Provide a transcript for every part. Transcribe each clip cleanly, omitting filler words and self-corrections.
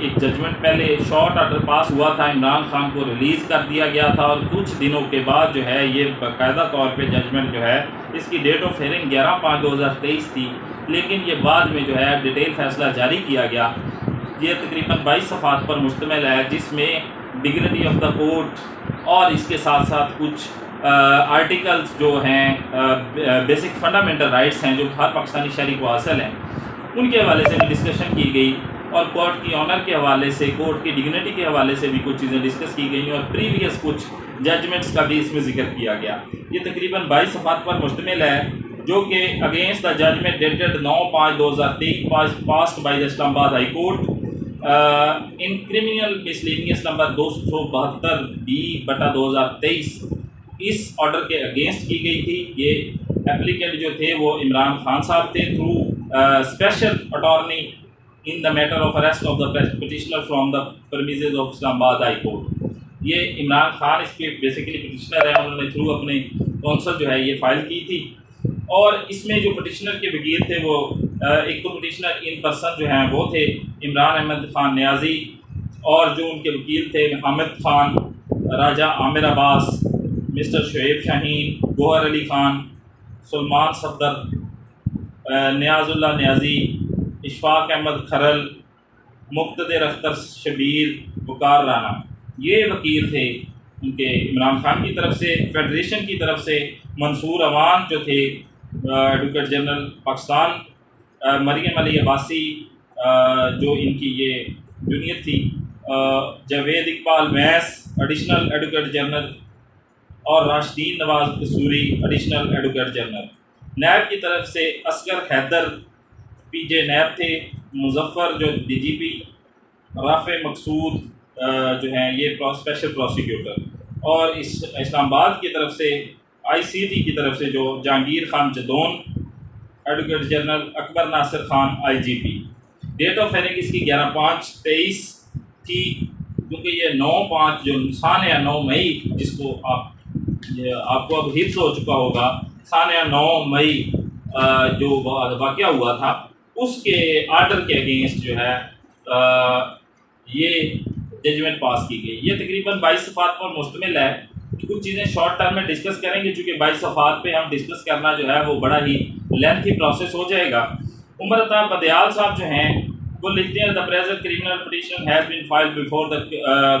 एक जजमेंट पहले short order pass हुआ था, इमरान खान को रिलीज़ कर दिया गया था और कुछ दिनों के बाद जो है ये बाकायदा तौर पे जजमेंट जो है इसकी डेट ऑफ हियरिंग 11/5/2023 थी, लेकिन ये बाद में जो है डिटेल फैसला जारी किया गया। ये तकरीबन 22 सफ़ात पर मुश्तमिल है, जिसमें डिग्निटी ऑफ द कोर्ट और इसके साथ साथ कुछ आर्टिकल्स जो हैं बेसिक फंडामेंटल राइट्स हैं जो हर पाकिस्तानी शहरी को हासिल हैं, उनके हवाले से भी डिस्कशन की गई और कोर्ट की ऑनर के हवाले से, कोर्ट की डिग्निटी के हवाले से भी कुछ चीज़ें डिस्कस की गई और प्रीवियस कुछ जजमेंट्स का भी इसमें जिक्र किया गया। ये तकरीबन 22 सफ़ात पर मुश्तमिल है, जो कि against the judgment dated 9/5/2023 passed by the Islamabad high court in criminal miscellaneous number 272B/2023 इस ऑर्डर के अगेंस्ट की गई थी। ये एप्लीकेंट जो थे वो इमरान खान साहब थे through special attorney in the matter of arrest of the petitioner from the premises of Islamabad high court. ये इमरान खान इसके बेसिकली पिटिशनर हैं, उन्होंने थ्रू अपने कौंसल जो है ये फाइल की थी और इसमें जो पिटिशनर के वकील थे वो एक तो पिटिशनर इन पर्सन जो हैं वो थे इमरान अहमद खान न्याजी और जो उनके वकील थे हामिद खान, राजा आमिर अब्बास, मिस्टर शुएब शाहीन, गोहर अली खान, सलमान सफदर, नियाजुल्ला न्याजी, इशफाक अहमद खरल, मुक्तदर अख्तर शबीर, वकार राना, ये वकील थे उनके इमरान खान की तरफ से। फेडरेशन की तरफ से मंसूर अवान जो थे एडवोकेट जनरल पाकिस्तान, मरियम अली अब्बासी जो इनकी ये यूनियत थी, जावेद इकबाल वैस एडिशनल एडवोकेट जनरल और राशिदीन नवाज कसूरी एडिशनल एडवोकेट जनरल। नैब की तरफ से असगर हैदर पीजे नैब थे, मुजफ्फर जो डीजीपी, राफ़े मकसूद जो हैं ये स्पेशल प्रोसिक्यूटर और इस इस्लामाबाद की तरफ से आईसीटी की तरफ से जो Jahangir Khan Jadoon advocate general, Akbar Nasir Khan IGP. Date of hearing इसकी 11/5/23 थी, क्योंकि ये 9/5 जो सान या 9 मई जिसको आपको अब हिफ्ज़ हो चुका होगा, सान या 9 मई जो वाक़या हुआ था उसके आर्डर के अगेंस्ट जो है ये जजमेंट पास की गई। ये तकरीबन 22 सफ़ात पर मुश्तमिल है। कुछ चीज़ें शॉर्ट टर्म में डिस्कस करेंगे, चूँकि 22 सफ़ात पे हम डिस्कस करना जो है वो बड़ा ही लेंथी प्रोसेस हो जाएगा। उमर अता बदयाल साहब जो हैं वो लिखते हैं, the present criminal petition has been filed before the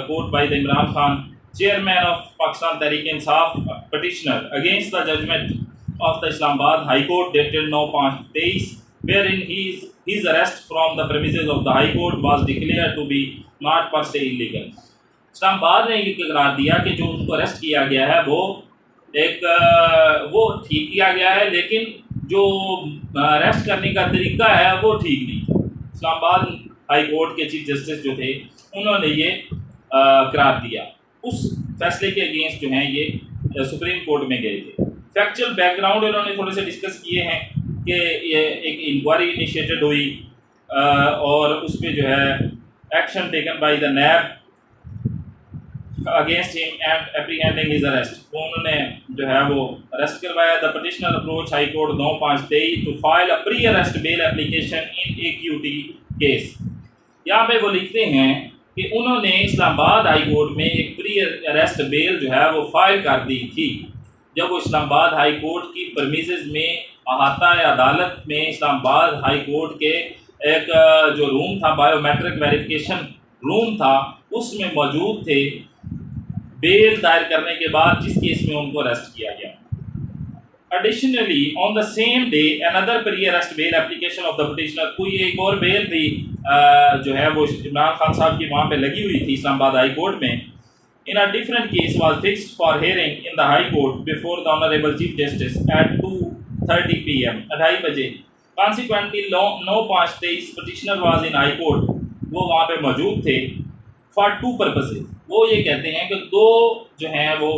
court by the Imran Khan, chairman of Pakistan Tehreek Insaf, petitioner against the judgment of the Islamabad high court dated 9/5/23 wherein his arrest from the premises of the High Court was declared to be not per se illegal। Islamabad ने ये करार दिया कि जो उनको arrest किया गया है वो ठीक किया गया है, लेकिन जो अरेस्ट करने का तरीका है वो ठीक नहीं था। इस्लामाबाद हाई कोर्ट के चीफ जस्टिस जो थे उन्होंने ये करार दिया। उस फैसले के अगेंस्ट जो हैं ये सुप्रीम कोर्ट में गए थे। फैक्चुअल बैकग्राउंड इन्होंने थोड़े से डिस्कस किए हैं कि ये एक इंक्वायरी इनिशिएटेड हुई और उसमें जो है action taken by the NAB against him and apprehending his arrest. उन्होंने जो है वो अरेस्ट करवाया। The petitioner approach high court 9/5/23 to file a pre arrest bail application in AQT केस। यहाँ पे वो लिखते हैं कि उन्होंने इस्लामाबाद हाई कोर्ट में एक प्री अरेस्ट बेल जो है वो फाइल कर दी थी, जब वो इस्लामाबाद हाई कोर्ट की परमिसेस में अहाता अदालत में इस्लामाबाद हाई कोर्ट के एक जो रूम था, बायोमेट्रिक वेरिफिकेशन रूम था, उसमें मौजूद थे बेल दायर करने के बाद, जिस केस में उनको अरेस्ट किया गया। Additionally on the same day another pre arrest bail application of the petitioner, कोई एक और बेल भी जो है वो इमरान खान साहब की वहाँ पे लगी हुई थी इस्लामाबाद हाई कोर्ट में। In a different case was fixed for hearing in the high court before the honourable chief justice at 2:30 PM 2:30 बजे। Consequently 9/5/23 petitioner was in high court, वो वहाँ पे मौजूद थे फॉर 2 पर्पसेज। वो ये कहते हैं कि 2 जो हैं वो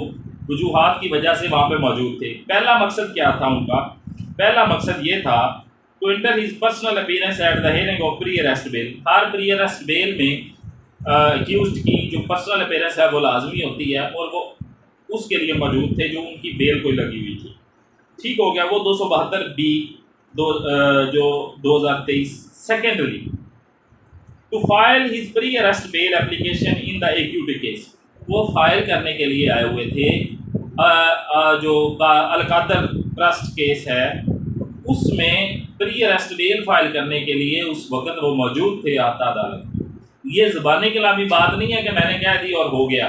वजूहात की वजह से वहाँ पे मौजूद थे। पहला मकसद क्या था उनका? पहला मकसद ये था to enter his personal appearance at the hearing of pre arrest bail. हर प्री अरेस्ट बेल में अक्यूज्ड की जो पर्सनल अपीयरेंस है वो लाजमी होती है और वो उसके लिए मौजूद थे जो उनकी बेल कोई लगी हुई थी। ठीक हो गया। वो 272B जो 2023 secondary to file his pre arrest bail application in the acute case. वो फाइल करने के लिए आए हुए थे जो अलकादर ट्रस्ट केस है उसमें प्री अरेस्ट बेल फाइल करने के लिए उस वक्त वो मौजूद थे आता अदालत। ये ज़बानी कलामी बात नहीं है कि मैंने कह दी और हो गया।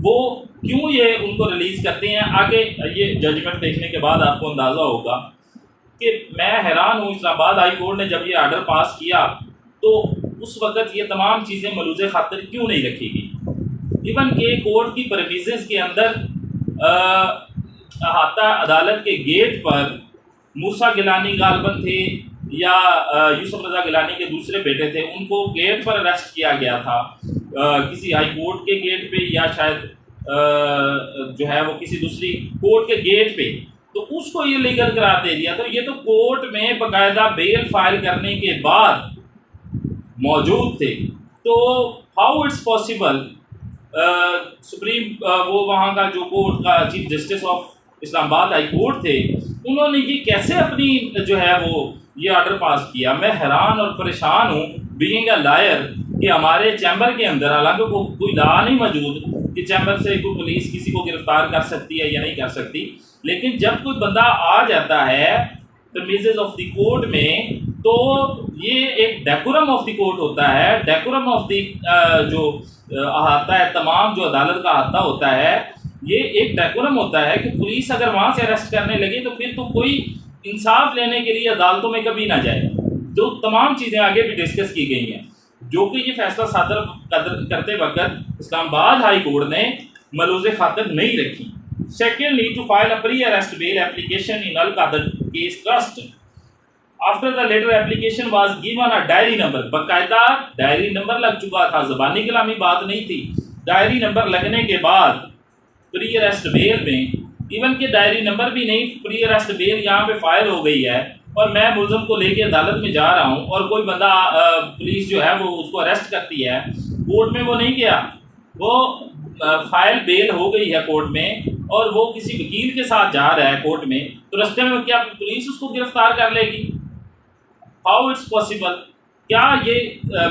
वो क्यों ये उनको रिलीज़ करते हैं, आगे ये जजमेंट देखने के बाद आपको अंदाज़ा होगा कि मैं हैरान हूँ। इस्लामाबाद हाई कोर्ट ने जब ये आर्डर पास किया तो उस वक़्त ये तमाम चीज़ें मलूज़ खातिर क्यों नहीं रखी गई। इवन के कोर्ट की परमिसेस के अंदर अहाता अदालत के गेट पर मूसा गिलानी गालबन थे या यूसुफ रज़ा गिलानी के दूसरे बेटे थे, उनको गेट पर अरेस्ट किया गया था किसी हाई कोर्ट के गेट पे या शायद जो है वो किसी दूसरी कोर्ट के गेट पे, तो उसको ये लीगल करार दे दिया। तो ये तो कोर्ट में बाकायदा बेल फाइल करने के बाद मौजूद थे। तो हाउ इट्स पॉसिबल सुप्रीम वो वहाँ का जो कोर्ट का chief justice of Islamabad high court थे, उन्होंने ये कैसे अपनी जो है वो ये ऑर्डर पास किया। मैं हैरान और परेशान हूँ बीइंग अ लायर कि हमारे चैम्बर के अंदर, हालांकि कोई लॉ नहीं मौजूद कि चैम्बर से कोई पुलिस किसी को गिरफ्तार कर सकती है या नहीं कर सकती, लेकिन जब कोई बंदा आ जाता है प्रीमिसेस ऑफ द कोर्ट में तो ये एक डेकोरम ऑफ द कोर्ट होता है। डेकोरम ऑफ द जो अहाता है, तमाम जो अदालत का अहाता होता है, ये एक डेकोरम होता है कि पुलिस अगर वहाँ से अरेस्ट करने लगे तो फिर तो कोई इंसाफ लेने के लिए अदालतों में कभी ना जाए। जो तमाम चीज़ें आगे भी डिस्कस की गई हैं, जो कि ये फैसला सादर करते वक्त इस्लामाबाद हाई कोर्ट ने मलूज़ खातिर नहीं रखी। Secondly, to file a pre arrest bail application in Al Qadir case trust after the latter application was given a diary number. बाकायदा डायरी नंबर लग चुका था, ज़बानी कलामी बात नहीं थी। डायरी नंबर लगने के बाद प्री अरेस्ट बेल में इवन के डायरी नंबर भी नहीं, प्री अरेस्ट बेल यहाँ पे फाइल हो गई है और मैं मुलज़म को लेके अदालत में जा रहा हूँ और कोई बंदा पुलिस जो है वो उसको अरेस्ट करती है, कोर्ट में वो नहीं गया, वो फाइल बेल हो गई है कोर्ट में और वो किसी वकील के साथ जा रहा है कोर्ट में, तो रास्ते में क्या पुलिस उसको गिरफ्तार कर लेगी? How it's possible? क्या ये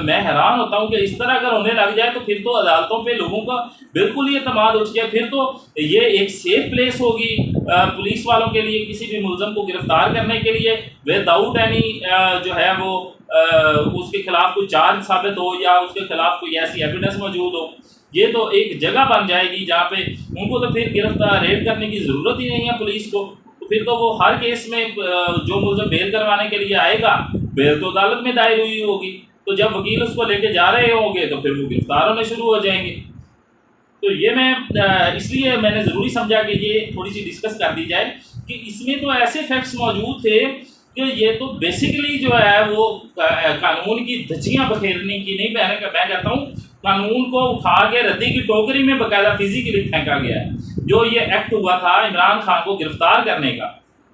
मैं हैरान होता हूँ कि इस तरह अगर होने लग जाए तो फिर तो अदालतों पे लोगों का बिल्कुल ही एतमाद उठ गया। फिर तो ये एक सेफ प्लेस होगी पुलिस वालों के लिए किसी भी मुलज़म को गिरफ्तार करने के लिए विदाउट एनी जो है वो उसके खिलाफ कोई चार्ज साबित हो या उसके खिलाफ कोई ऐसी एविडेंस मौजूद हो। ये तो एक जगह बन जाएगी जहाँ पे उनको तो फिर गिरफ्तार रेड करने की ज़रूरत ही नहीं है पुलिस को। तो फिर तो वो हर केस में जो मुलज़म बेल करवाने के लिए आएगा, बेल तो अदालत में दायर हुई होगी, तो जब वकील उसको लेके जा रहे होंगे तो फिर वो गिरफ्तार होने शुरू हो जाएंगे। तो ये मैं इसलिए मैंने ज़रूरी समझा कि ये थोड़ी सी डिस्कस कर दी जाए कि इसमें तो ऐसे फैक्ट्स मौजूद थे कि ये तो बेसिकली जो है वो कानून की धज्जियाँ बखेरने की नहीं, मैं कहता हूँ कानून को उठा के रद्दी की टोकरी में बाकायदा फिजिकली फेंका गया है। जो ये एक्ट हुआ था इमरान खान को गिरफ्तार करने का,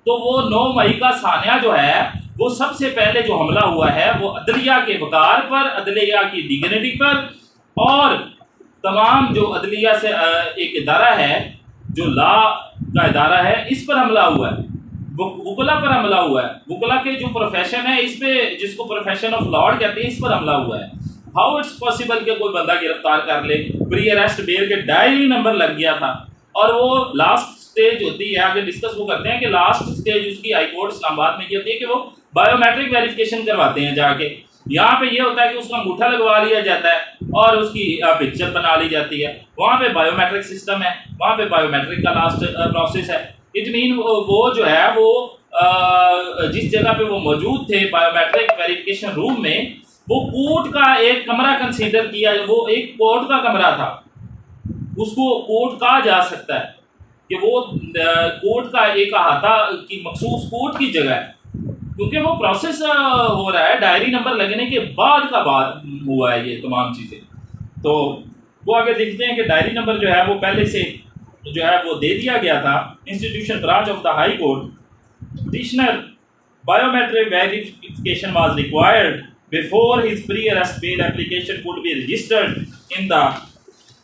तो वो 9 मई का सानिया जो है वो सबसे पहले जो हमला हुआ है वो अदलिया के वकार पर, अदलिया की डिग्निटी पर और तमाम जो अदलिया से एक इदारा है जो लॉ का इदारा है, इस पर हमला हुआ है। वकला पर हमला हुआ है, वकला के जो प्रोफेशन है इस पे, जिसको प्रोफेशन ऑफ लॉ कहते हैं, इस पर हमला हुआ है। हाउ इट्स पॉसिबल कि कोई बंदा गिरफ्तार कर ले? प्री अरेस्ट बेल के डायरी नंबर लग गया था और वो लास्ट स्टेज होती है, आगे डिस्कस वो करते हैं कि लास्ट स्टेज उसकी हाईकोर्ट इस्लामाबाद में ये होती है कि वो बायोमेट्रिक वेरिफिकेशन करवाते हैं जाके। यहाँ पे ये होता है कि उसका अंगूठा लगवा लिया जाता है और उसकी पिक्चर बना ली जाती है। वहाँ पे बायोमेट्रिक सिस्टम है, वहाँ पे बायोमेट्रिक का लास्ट प्रोसेस है। इट मीन वो जो है वो जिस जगह पे वो मौजूद थे बायोमेट्रिक वेरिफिकेशन रूम में, वो कोर्ट का एक कमरा कंसीडर किया, वो एक कोर्ट का कमरा था, उसको कोर्ट कहा जा सकता है कि वो कोर्ट का एक अहाता की मखसूस कोर्ट की जगह है, क्योंकि वो प्रोसेस हो रहा है डायरी नंबर लगने के बाद का बाद हुआ है ये तमाम चीज़ें। तो वो आगे देखते हैं कि डायरी नंबर जो है वो पहले से जो है वो दे दिया गया था। Institution branch of the high court, petitioner biometric verification was required before his pre-arrest bail application could be registered in the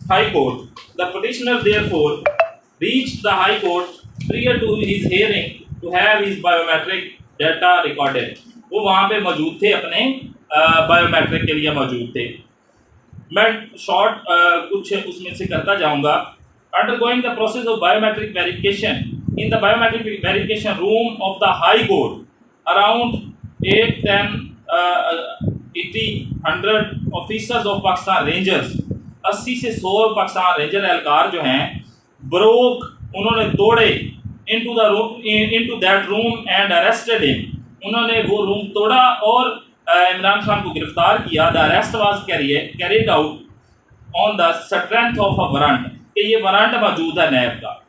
High Court. The petitioner therefore reached the High Court prior to his hearing to have his biometric data recorded. वो वहाँ पे मौजूद थे अपने biometric के लिए मौजूद थे। मैं शॉर्ट कुछ उसमें से करता जाऊंगा। Undergoing the process of biometric verification in the biometric verification room of the high court around 80 officers of Pakistan rangers, 80 से 100 पाकिस्तान रेंजर एहलकार जो हैं ब्रोक, उन्होंने तोड़े into that room and arrested him, उन्होंने वो रूम तोड़ा और इमरान खान को गिरफ्तार किया। The arrest was carried out on the strength of a warrant, कि ये वारंट मौजूद है नैब का।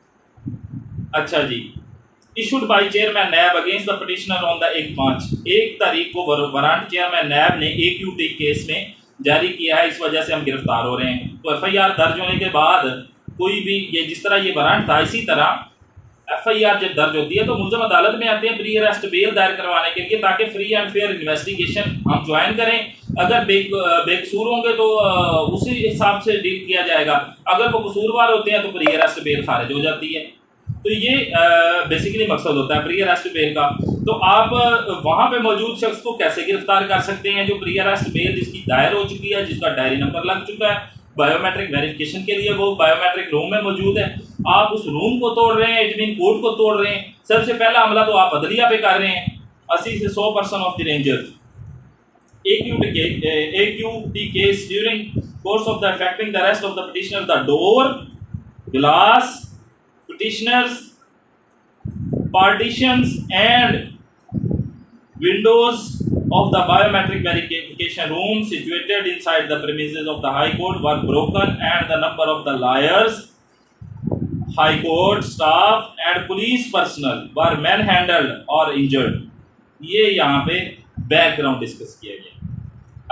अच्छा जी, issued by chairman NAB against the petitioner on the 1/5, 1 तारीख को वारंट चेयरमैन नैब ने AQT केस में जारी किया है, इस वजह से हम गिरफ्तार हो रहे हैं। तो FIR दर्ज होने के बाद कोई भी ये जिस तरह ये वारंट था, इसी तरह FIR जब दर्ज होती है तो मुलज़म अदालत में आते हैं प्री अरेस्ट बेल दायर करवाने के लिए, ताकि फ्री एंड फेयर इन्वेस्टिगेशन हम ज्वाइन करें। अगर बेकसूर होंगे तो उसी हिसाब से डील किया जाएगा, अगर वो कसूरवार होते हैं तो प्री अरेस्ट बेल खारिज हो जाती है। तो ये बेसिकली मकसद होता है प्री अरेस्ट बेल का। तो आप वहाँ पे मौजूद शख्स को कैसे गिरफ्तार कर सकते हैं जो प्री अरेस्ट बेल जिसकी दायर हो चुकी है, जिसका डायरी नंबर लग चुका है, बायोमेट्रिक वेरिफिकेशन के लिए वो बायोमेट्रिक रूम में मौजूद है। आप उस रूम को तोड़ रहे हैं, एडमिन कोड को तोड़ रहे हैं। सबसे पहला हमला तो आप अदलिया पे कर रहे हैं। 80 से 100% of the rangers AQT case during course of the affecting the rest of the petitioner, the door, glass, petitioners, partitions and windows of the biometric verification room situated inside the premises of the High Court were broken, and the number of the lawyers, High Court staff and police personnel were manhandled or injured। ये यहाँ पे background discuss किया गया।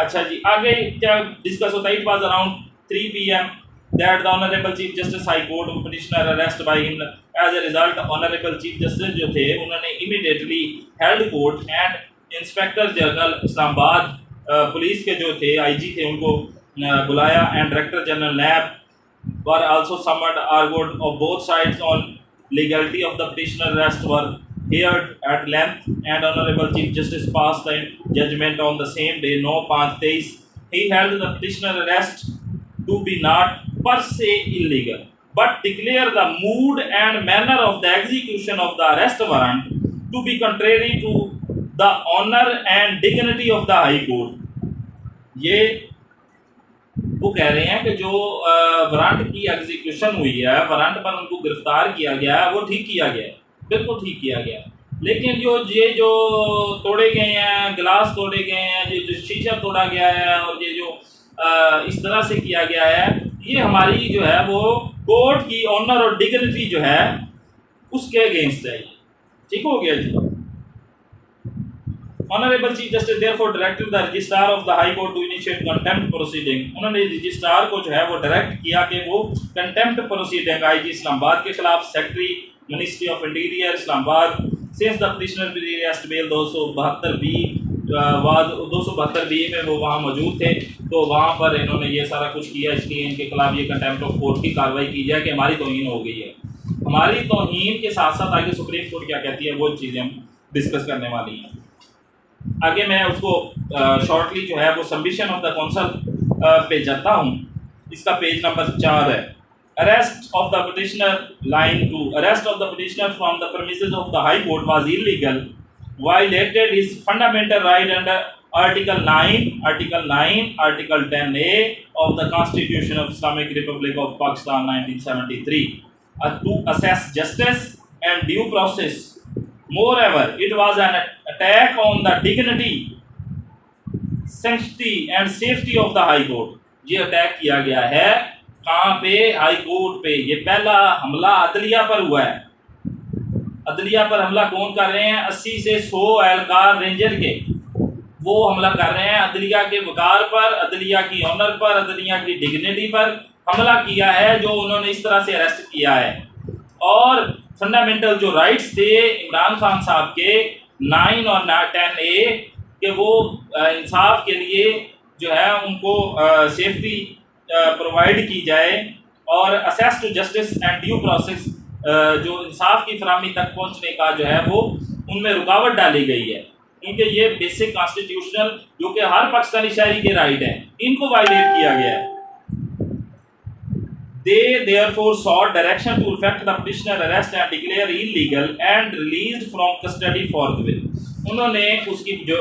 अच्छा जी, आगे क्या discuss होता है? It was around 3 PM that the Honorable Chief Justice High Court petitioner arrest by him। as a result Honorable Chief Justice जो थे उन्होंने immediately held court and inspector general Islamabad police के जो थे IG थे उनको बुलाया, and director general NAB were also summoned, argued of both sides on legality of the petitioner arrest were heard at length, and Honorable Chief Justice passed the judgment on the same day, 9/5/23। He held the petitioner arrest to be not per se illegal, but declare the mood and manner of the execution of the arrest warrant to be contrary to the honor and dignity of the High Court। ये वो कह रहे हैं कि जो warrant की execution हुई है, वारंट पर उनको गिरफ्तार किया गया है, वो ठीक किया गया है, बिल्कुल ठीक किया गया है। लेकिन जो तोड़े गए हैं, गिलास तोड़े गए हैं, जो शीशा तोड़ा गया है, और ये जो इस तरह से किया गया है, ये हमारी जो है वो कोर्ट की ऑनर और डिग्निटी जो है उसके अगेंस्ट है। ठीक हो गया जी। Honorable Chief Justice therefore directed the Registrar of the High Court to initiate contempt proceeding। उन्होंने रजिस्ट्रार को जो है वो डायरेक्ट किया कि वो कंटेम्प्ट प्रोसीडिंग IG इस्लामाबाद के खिलाफ, secretary ministry of interior Islamabad, since the petitioner arrest bell 272B में वो वहाँ मौजूद थे, तो वहाँ पर इन्होंने ये सारा कुछ किया, इसलिए इनके खिलाफ ये कंटेम्प्ट ऑफ कोर्ट की कार्रवाई की जाए कि हमारी तौहीन हो गई है। हमारी तौहीन के साथ साथ आगे सुप्रीम कोर्ट क्या कहती है वो चीज़ें हम डिस्कस करने वाली हैं। आगे मैं उसको शॉर्टली जो है वो सबमिशन ऑफ द काउंसिल पे जाता हूँ। इसका पेज नंबर 4 है। Arrest of the petitioner, line 2, arrest of the petitioner from the premises of the high court was illegal, violated his fundamental right under article 9, article 10A of the Constitution of Islamic Republic of Pakistan 1973 to assess justice and due process। Moreover, it was an attack on the dignity, sanctity and safety of the High Court। ये attack किया गया है कहाँ पे? High court पे। ये पहला हमला अदलिया पर हुआ है। अदलिया पर हमला कौन कर रहे हैं? 80 से 100 एहलकार रेंजर के, वो हमला कर रहे हैं अदलिया के वकार पर, अदलिया की ऑनर पर, अदलिया की डिग्निटी पर हमला किया है, जो उन्होंने इस तरह से अरेस्ट किया है। और फंडामेंटल जो राइट्स थे इमरान खान साहब के 9 और 10A के, वो इंसाफ के लिए जो है उनको सेफ्टी प्रोवाइड की जाए, और access to justice and due process, जो इंसाफ की फराहमी तक पहुंचने का जो है वो उनमें रुकावट डाली गई है, क्योंकि ये बेसिक कॉन्स्टिट्यूशनल जो कि हर पाकिस्तानी शहरी के राइट हैं, इनको वायलेट किया गया है। They therefore sought direction to effect the petitioner arrest and declare illegal and released from custody forthwith. उन्होंने उसकी जो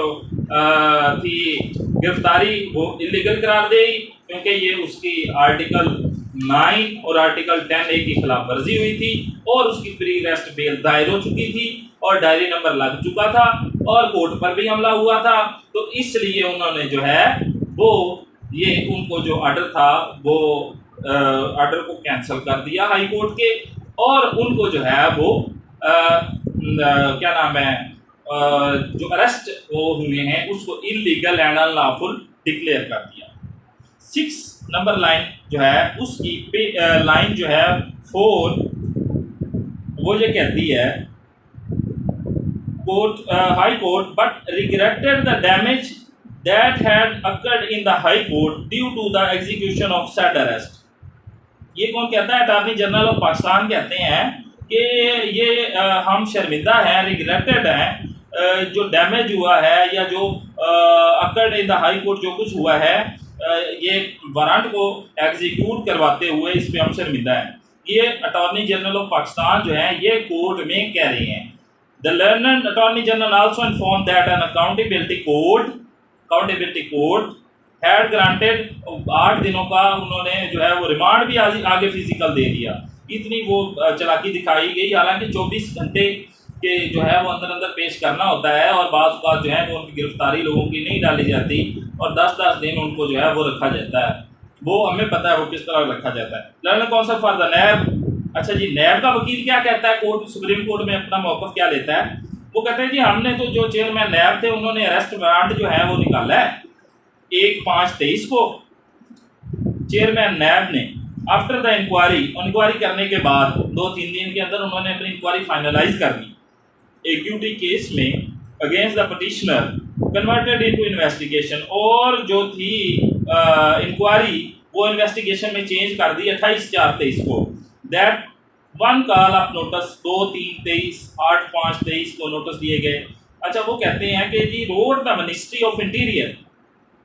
थी गिरफ्तारी वो इलीगल करार दी, क्योंकि ये उसकी आर्टिकल 9 और आर्टिकल 10A की खिलाफ वर्जी हुई थी और उसकी प्री अरेस्ट बेल दायर हो चुकी थी और डायरी नंबर लग चुका था और कोर्ट पर भी हमला हुआ था। तो इसलिए उन्होंने जो है वो ये उनको जो ऑर्डर था वो ऑर्डर को कैंसिल कर दिया हाई कोर्ट के, और उनको जो है वो क्या नाम है जो अरेस्ट वो हुए हैं उसको इलीगल एंड अनलॉफुल डिक्लेयर कर दिया। 6 नंबर लाइन जो है उसकी लाइन जो है 4 वो ये कहती है court high court but regretted the damage that had occurred in the high court due to the execution of said arrest। ये कौन कहता है? अटॉर्नी जनरल ऑफ पाकिस्तान कहते हैं कि ये हम शर्मिंदा हैं, रिग्रेटेड हैं, जो डैमेज हुआ है या जो occurred in the high court जो कुछ हुआ है ये वारंट को एग्जीक्यूट करवाते हुए इस पे हम शर्मिंदा हैं। ये अटॉर्नी जनरल ऑफ पाकिस्तान जो है ये कोर्ट में कह रहे हैं। The learned attorney general also inform that an accountability court had granted 8 दिनों का उन्होंने जो है वो रिमांड भी आगे फिजिकल दे दिया। इतनी वो चालाकी दिखाई गई, हालांकि 24 घंटे के जो है वो अंदर पेश करना होता है और बाज़ औक़ात जो है वो उनकी गिरफ्तारी लोगों की नहीं डाली जाती और 10-10 दिन उनको जो है वो रखा जाता है। वो हमें पता है वो किस तरह रखा जाता है। लर्नर काउंसिल फॉर द नैब, अच्छा जी नैब का वकील क्या कहता है? कोर्ट सुप्रीम कोर्ट में अपना मौक़िफ़ क्या लेता है? वो कहते हैं जी हमने तो जो चेयरमैन नैब थे उन्होंने अरेस्ट वारंट जो है वो निकाला है 1/5/23 को। चेयरमैन नैब ने आफ्टर द इंक्वायरी करने के बाद 2-3 दिन के अंदर उन्होंने अपनी इंक्वायरी फाइनलाइज कर दी। एक्यूटी केस में against the petitioner converted into investigation, और जो थी इंक्वायरी वो इन्वेस्टिगेशन में चेंज कर दी 28/4/23 को। That one call of notice 2-3/23 8/5/23 को नोटिस दिए गए। अच्छा वो कहते हैं कि जी रोड द मिनिस्ट्री ऑफ इंटीरियर,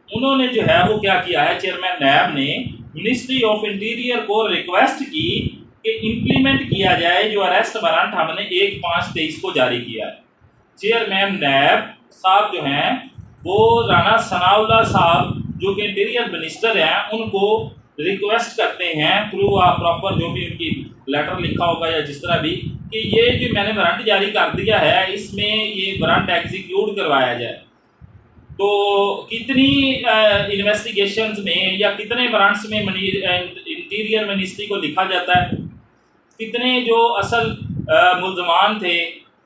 उन्होंने जो है वो क्या किया है चेयरमैन नैब ने मिनिस्ट्री ऑफ इंटीरियर को रिक्वेस्ट की कि इम्प्लीमेंट किया जाए जो अरेस्ट वारंट हमने 1/5/23 को जारी किया है। चेयरमैन नैब साहब जो हैं वो राना सनाउल्लाह साहब जो कि इंटीरियर मिनिस्टर हैं उनको रिक्वेस्ट करते हैं थ्रू प्रॉपर जो भी उनकी लेटर लिखा होगा या जिस तरह भी कि ये जो मैंने वारंट जारी कर दिया है इसमें ये वारंट एग्जीक्यूट करवाया जाए। तो कितनी इन्वेस्टिगेशंस में या कितने वारंट्स में इंटीरियर मिनिस्ट्री को लिखा जाता है, कितने जो असल मुल्ज़मान थे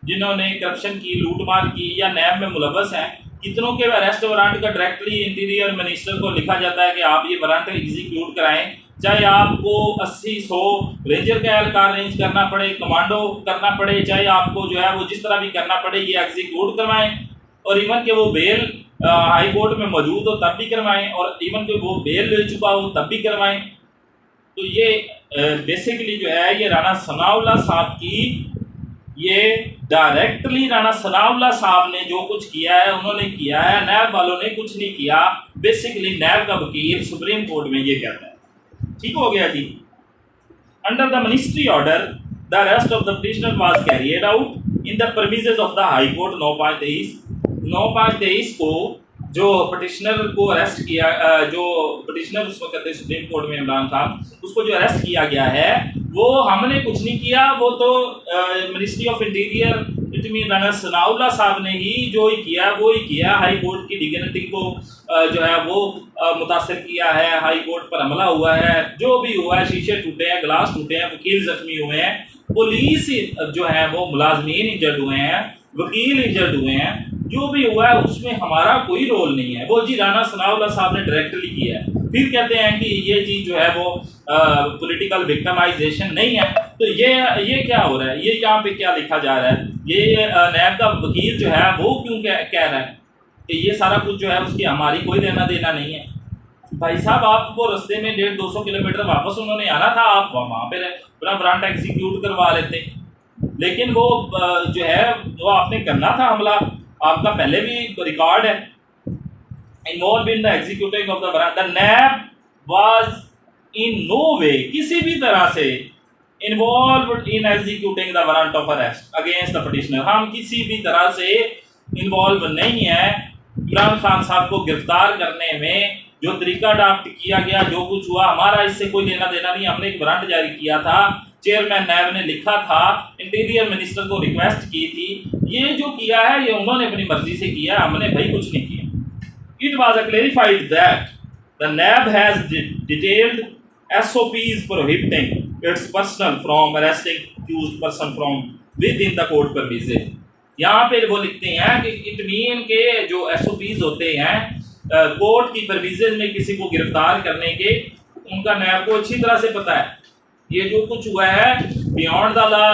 जिन्होंने करप्शन की लूटमार की या नैब में मुलव्वस हैं, कितनों के अरेस्ट वारंट का डायरेक्टली इंटीरियर मिनिस्टर को लिखा जाता है कि आप ये वारंट एग्जीक्यूट कराएं, चाहे आपको 80-100 रेंजर का एहलकार अरेंज करना पड़े, कमांडो करना पड़े, चाहे आपको जो है वो जिस तरह भी करना पड़े ये एग्जीक्यूट करवाएं, और इवन के वो बेल हाई कोर्ट में मौजूद हो तब भी करवाएं, और इवन के वो बेल ले चुका हो तब भी करवाएं। तो ये बेसिकली जो है ये राना सनाउल्लाह साहब की, ये डायरेक्टली राना सनाउल्लाह साहब ने जो कुछ किया है उन्होंने किया है, नैब वालों ने कुछ नहीं किया। बेसिकली नैब का वकील सुप्रीम कोर्ट में ये कहता है। ठीक हो गया जी। Under the ministry order the arrest of the petitioner was carried out in the premises of the high court 9/23 को जो पिटिशनर को अरेस्ट किया, जो पिटिशनर उसको कहते हैं सुप्रीम कोर्ट में इमरान खान, उसको जो अरेस्ट किया गया है वो हमने कुछ नहीं किया, वो तो ministry of interior it mean Rana Sanaullah साहब ने ही जो ही किया वो ही किया। हाई कोर्ट की डिग्निटी को जो है वो मुतासर किया है, हाई कोर्ट पर हमला हुआ है, जो भी हुआ है, शीशे टूटे हैं, ग्लास टूटे हैं, वकील जख्मी हुए हैं, पुलिस जो है वो मुलाजमीन इंजर्ड हुए हैं, वकील इंजर्ड हुए हैं, जो भी हुआ है उसमें हमारा कोई रोल नहीं है। वो जी राना सनाउल्लाह साहब ने डायरेक्टली किया है। फिर कहते हैं कि ये जी जो है वो पॉलिटिकल विक्टिमाइजेशन नहीं है। तो ये क्या हो रहा है, ये यहाँ पे क्या लिखा जा रहा है, ये नैब का वकील जो है वो क्यों कह रहा है कि ये सारा कुछ जो है उसकी हमारी कोई लेना देना नहीं है। भाई साहब आपको रास्ते में 150-200 किलोमीटर वापस उन्होंने आना था, आप वहाँ पे अपना वारंट एग्जीक्यूट करवा लेते, लेकिन वो जो है वो आपने करना था हमला, आपका पहले भी रिकॉर्ड है, involved in the executing of the warrant, the NAB was in no way, किसी भी तरह से involved in executing the warrant of arrest against the petitioner, हम किसी भी तरह से इन्वॉल्व नहीं है इमरान खान साहब को गिरफ्तार करने में। जो तरीका अडॉप्ट किया गया, जो कुछ हुआ, हमारा इससे कोई लेना देना नहीं। हमने एक वारंट जारी किया था, चेयरमैन नैब ने लिखा था, इंटीरियर मिनिस्टर को रिक्वेस्ट की थी, ये जो किया है ये उन्होंने अपनी मर्जी से किया, हमने भाई कुछ नहीं किया। It was clarified that the NAB has detailed SOPs prohibiting its personnel from arresting accused person from within the court premises। यहाँ पे वो लिखते हैं कि इट मीन के जो SOPs होते हैं कोर्ट की परमिसेस में किसी को गिरफ्तार करने के, उनका नैब को अच्छी तरह से पता है। ये जो कुछ हुआ है बियॉन्ड द लॉ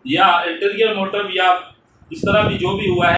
या अल्टीरियर मोटिव या इस तरह भी जो भी हुआ है